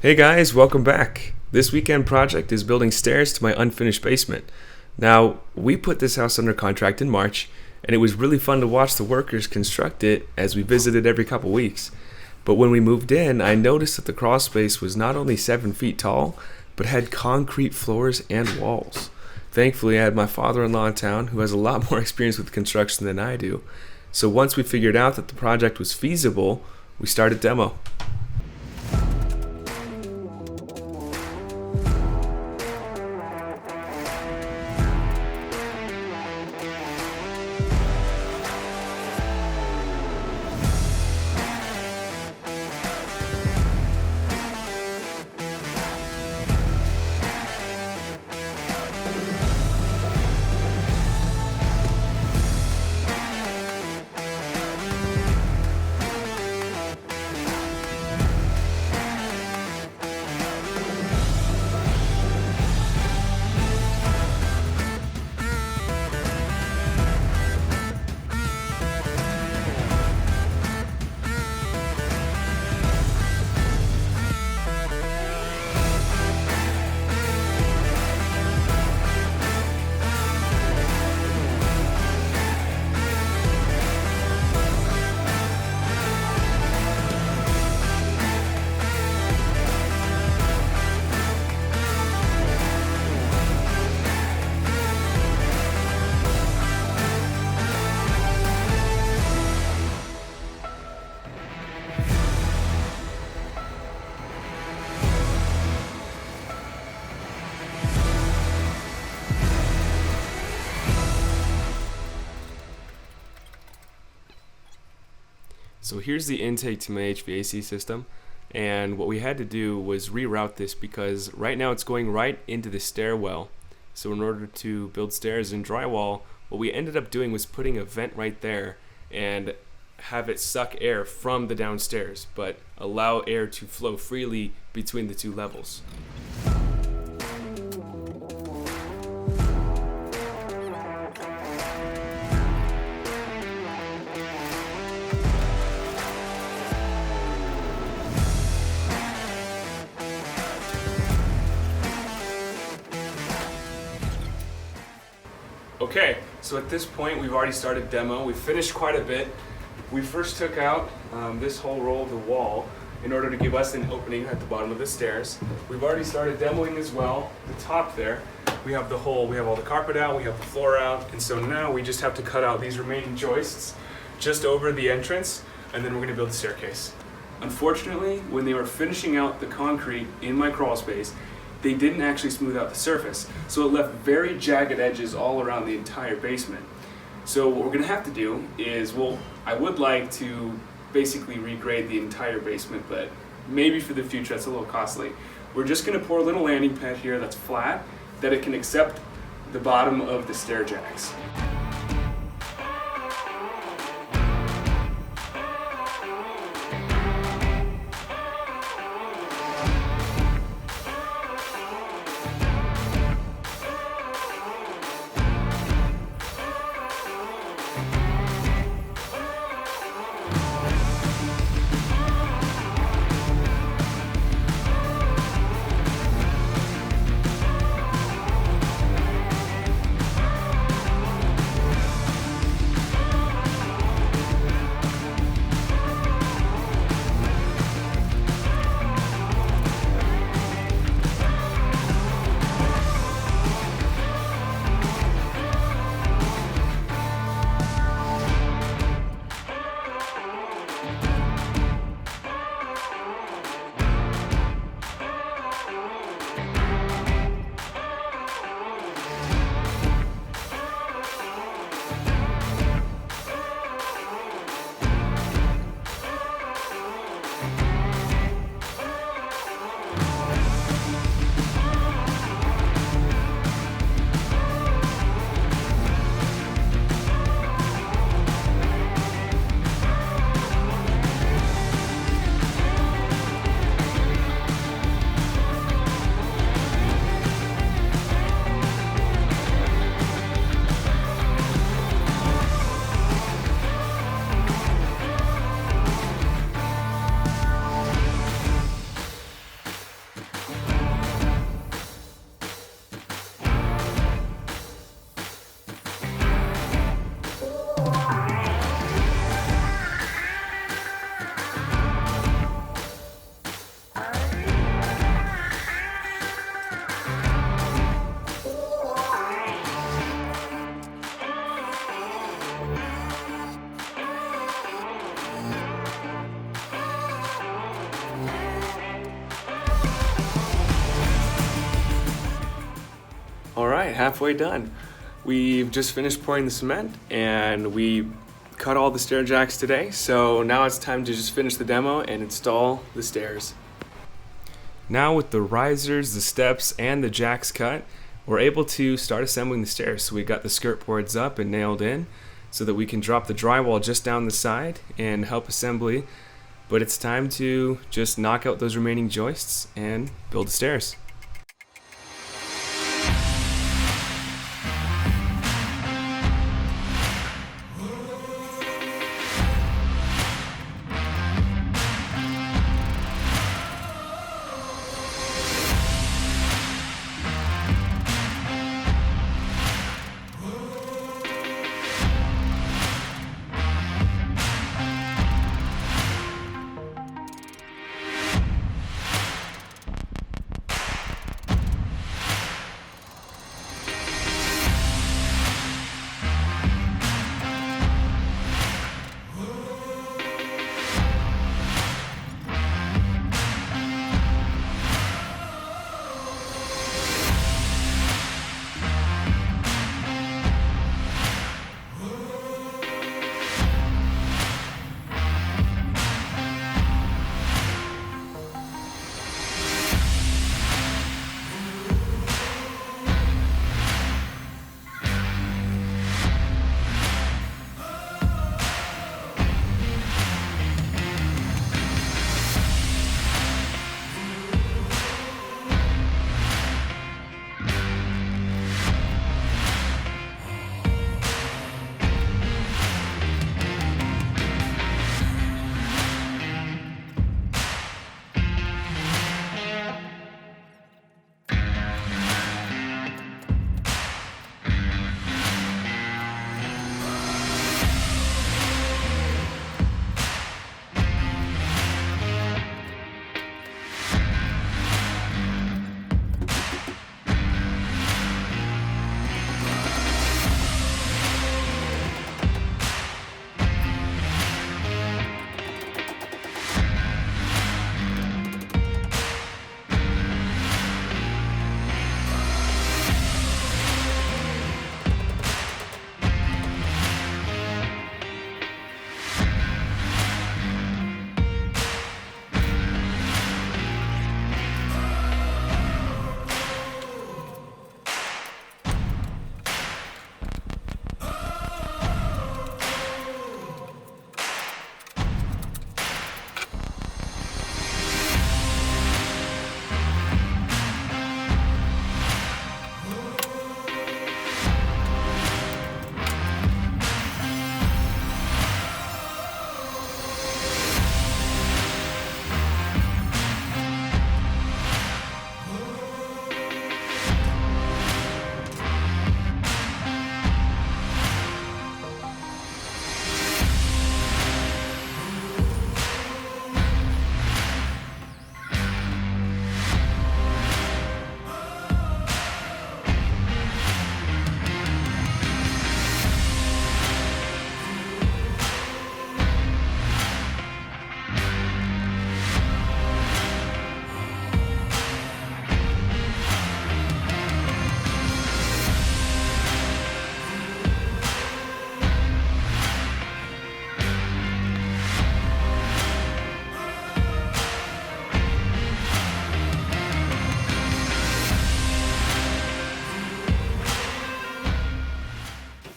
Hey guys, welcome back. This weekend project is building stairs to my unfinished basement. Now, we put this house under contract in March, and it was really fun to watch the workers construct it as we visited every couple weeks. But when we moved in, I noticed that the crawl space was not only 7 feet tall, but had concrete floors and walls. Thankfully, I had my father-in-law in town who has a lot more experience with construction than I do. So once we figured out that the project was feasible, we started demo. So here's the intake to my HVAC system, and what we had to do was reroute this because right now it's going right into the stairwell. So in order to build stairs in drywall, what we ended up doing was putting a vent right there and have it suck air from the downstairs, but allow air to flow freely between the two levels. Okay, so at this point we've already started demo. We've finished quite a bit. We first took out this whole roll of the wall in order to give us an opening at the bottom of the stairs. We've already started demoing as well. The top there, we have all the carpet out, we have the floor out, and so now we just have to cut out these remaining joists just over the entrance, and then we're going to build the staircase. Unfortunately, when they were finishing out the concrete in my crawl space, they didn't actually smooth out the surface, so it left very jagged edges all around the entire basement. So what we're going to have to do is, I would like to basically regrade the entire basement, but maybe for the future that's a little costly. We're just going to pour a little landing pad here that's flat, that it can accept the bottom of the stair jacks. halfway done. We've just finished pouring the cement and we cut all the stair jacks today, so now it's time to just finish the demo and install the stairs. Now with the risers, the steps, and the jacks cut, we're able to start assembling the stairs. So we got the skirt boards up and nailed in so that we can drop the drywall just down the side and help assembly. But it's time to just knock out those remaining joists and build the stairs.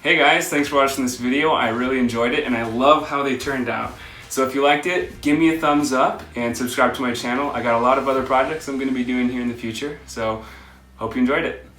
Hey guys, thanks for watching this video. I really enjoyed it and I love how they turned out. So if you liked it, give me a thumbs up and subscribe to my channel. I got a lot of other projects I'm going to be doing here in the future, so hope you enjoyed it.